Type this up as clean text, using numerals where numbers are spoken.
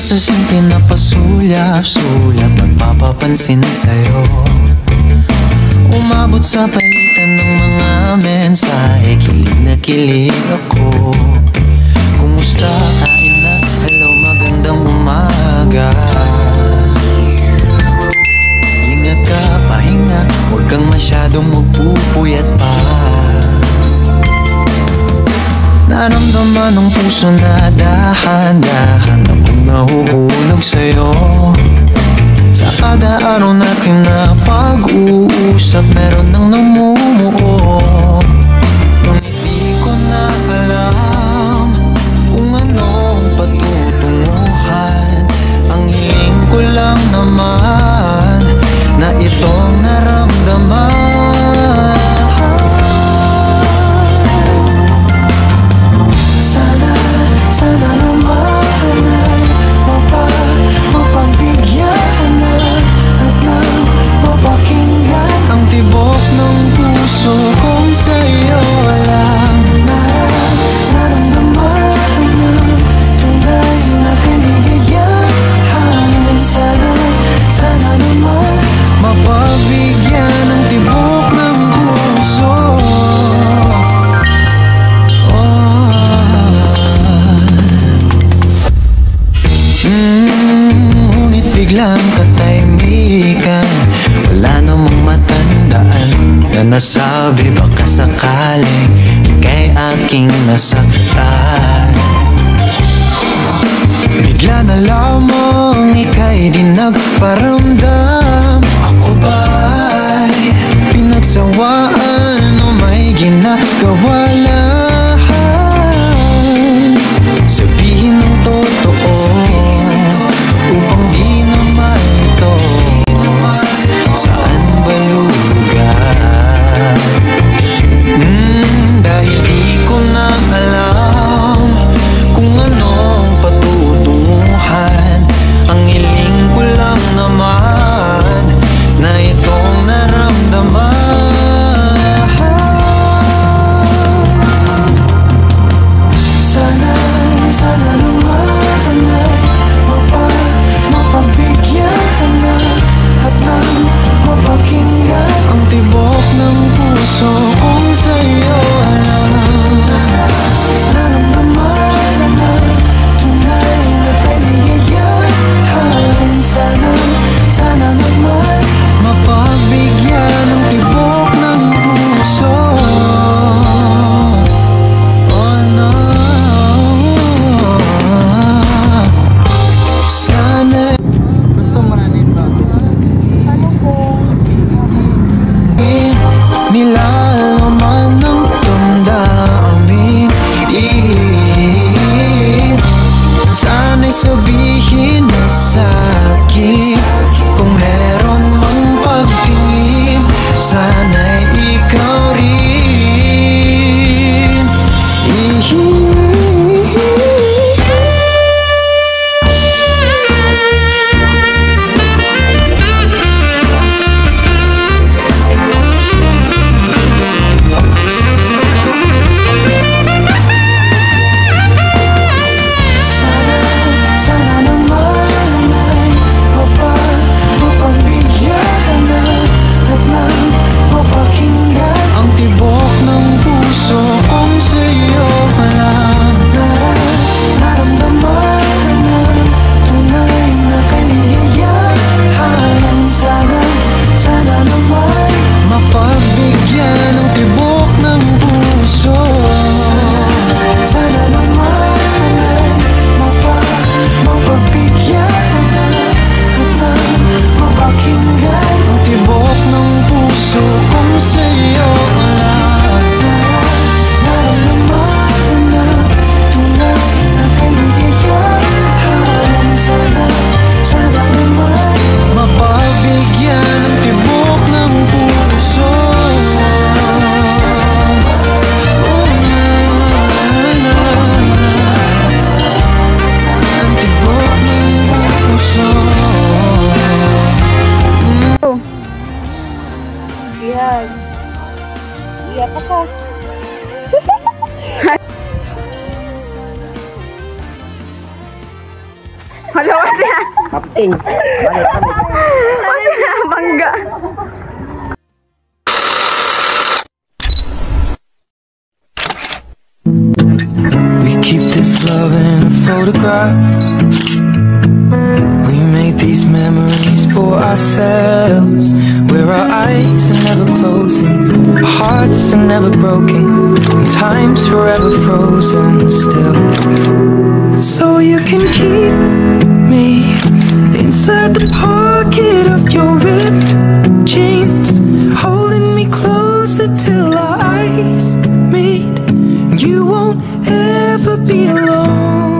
Beses yung pinapasulyap-sulyap, magpapapansin sa'yo. Umabot sa palitan ng mga mensahe, kilig na kilig ako. Kumusta, kain na, hello, magandang umaga. Ingat ka, pahinga, huwag kang masyadong magpupuyat pa. Naramdaman ng puso na dahan-dahan akong nahuhulog sa'yo. Sa kada araw natin na pag-uusap, meron nang namumuo. Ngunit di ko na alam kung anong patutunguhan. Ang hiling ko lang naman na itong naramdaman. Sana naman ay mapagbigyan na at nang mapakinggan ang tibok ng puso kong sa'yo lang naramdaman ng tunay na kaligayahan. Sana naman mapagbigyan ng tibok ng puso. Ngunit biglang katahimikan, wala namang matandaan na nasabi baka sakaling ika'y aking nasaktan. Bigla na lamang ika'y di nagparamdam. Ako ba'y pinagsawaan o may ginagawa lang? Sabihin ng totoo upang di naman ito saan ba lugar? Dahil di ko na alam kung anong patutunguhan. Ang hiling ko lang naman Kapting. Bangga. We keep this love in a photograph. We made these memories for ourselves, where our eyes are never closing, our hearts are never broken, and time's forever frozen still. So you can keep me inside the pocket of your ripped jeans, holding me closer till our eyes meet. You won't ever be alone.